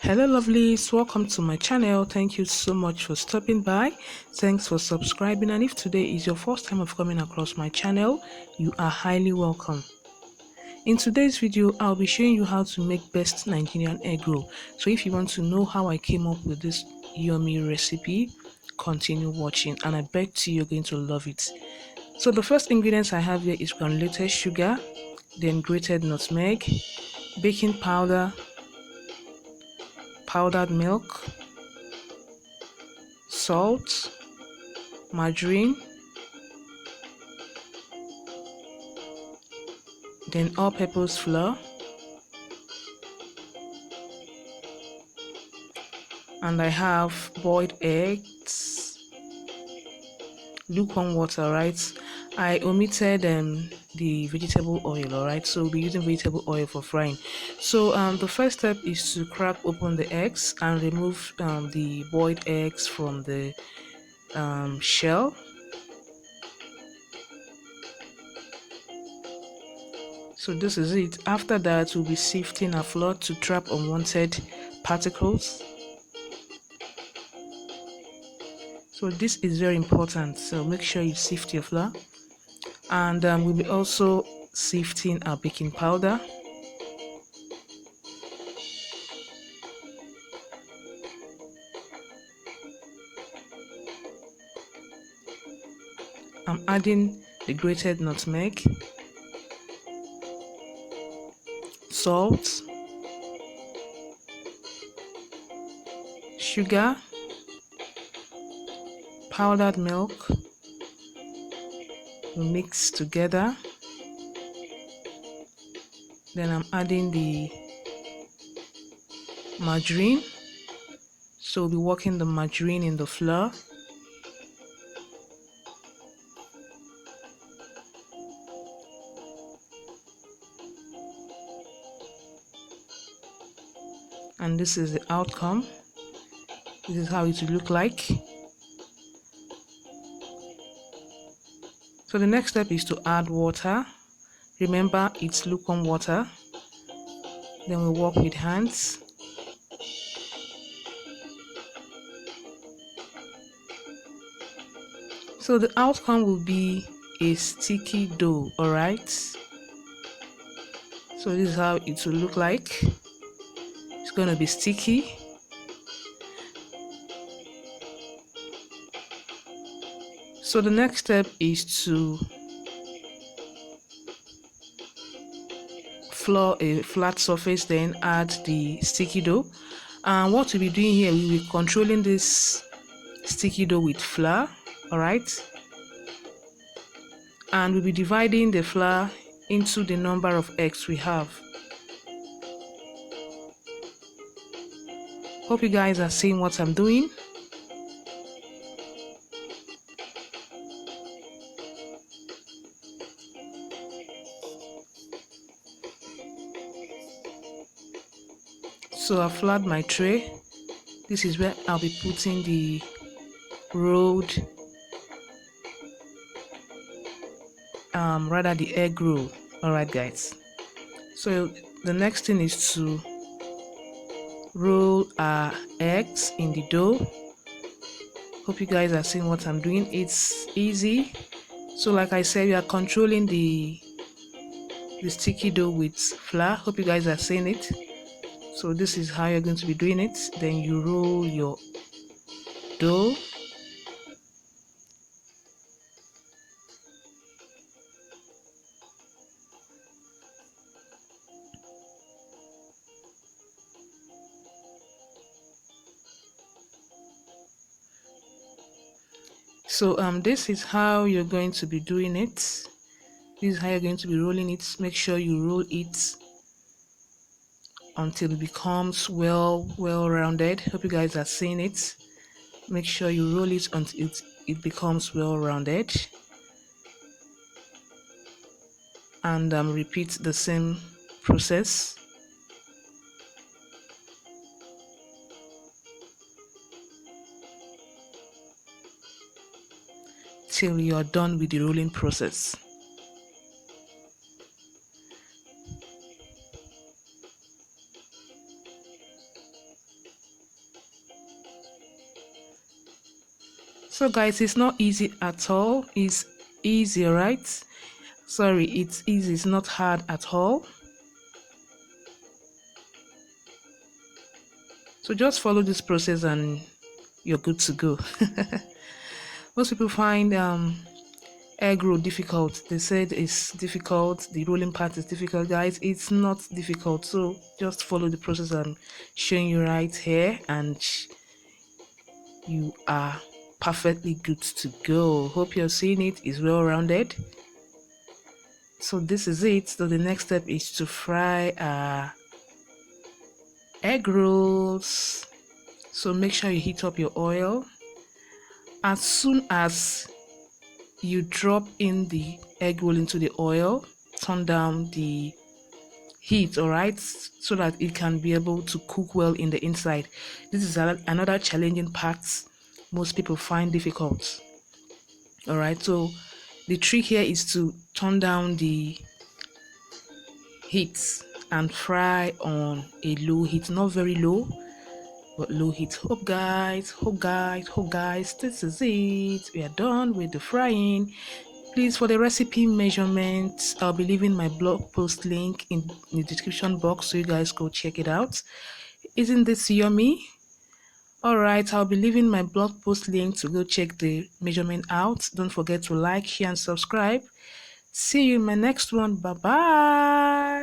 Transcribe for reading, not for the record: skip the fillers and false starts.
Hello lovelies, welcome to my channel. Thank you so much for stopping by. Thanks for subscribing, and if today is your first time of coming across my channel, you are highly welcome. In today's video, I'll be showing you how to make best Nigerian egg roll. So if you want to know how I came up with this yummy recipe, continue watching and I bet you're going to love it. So the first ingredients I have here is granulated sugar, then grated nutmeg, baking powder, powdered milk, salt, margarine, then all-purpose flour, and I have boiled eggs, lukewarm water, right? I omitted the vegetable oil, alright, so we'll be using vegetable oil for frying. So the first step is to crack open the eggs and remove the boiled eggs from the shell. So this is it. After that, we'll be sifting our flour to trap unwanted particles. So this is very important, so make sure you sift your flour. And we'll be also sifting our baking powder. I'm adding the grated nutmeg, salt, sugar, powdered milk. We mix together. Then I'm adding the margarine. So we'll be working the margarine in the flour. And this is the outcome. This is how it will look like. So the next step is to add water. Remember, it's lukewarm water. Then we work with hands. So the outcome will be a sticky dough, alright? So this is how it will look like. It's going to be sticky. So the next step is to flour a flat surface, then add the sticky dough. And what we'll be doing here, we will be controlling this sticky dough with flour, alright? And we'll be dividing the flour into the number of eggs we have. Hope you guys are seeing what I'm doing. So I've floured my tray. This is where I'll be putting the rolled, rather the egg roll. Alright guys. So the next thing is to roll our eggs in the dough. Hope you guys are seeing what I'm doing. It's easy. So like I said, we are controlling the sticky dough with flour. Hope you guys are seeing it. So this is how you're going to be doing it. Then you roll your dough. So this is how you're going to be doing it. This is how you're going to be rolling it. Make sure you roll it until it becomes well rounded. Hope you guys are seeing it. Make sure you roll it until it becomes well rounded, and repeat the same process till you are done with the rolling process. So guys, it's not easy at all. It's easy, right? Sorry, it's easy. It's not hard at all. So just follow this process and you're good to go. Most people find egg roll difficult. They said it's difficult. The rolling part is difficult, guys. It's not difficult. So just follow the process I'm showing you right here, and you are perfectly good to go. Hope you're seeing it is well rounded. So this is it. So the next step is to fry egg rolls. So make sure you heat up your oil. As soon as you drop in the egg roll into the oil, turn down the heat, all right, so that it can be able to cook well in the inside. This is another challenging part most people find difficult. All right, so the trick here is to turn down the heat and fry on a low heat, not very low, but low heat. Hope guys, this is it. We are done with the frying. Please, for the recipe measurements, I'll be leaving my blog post link in the description box, so you guys go check it out. Isn't this yummy? Alright, I'll be leaving my blog post link to go check the measurement out. Don't forget to like, share, and subscribe. See you in my next one. Bye bye.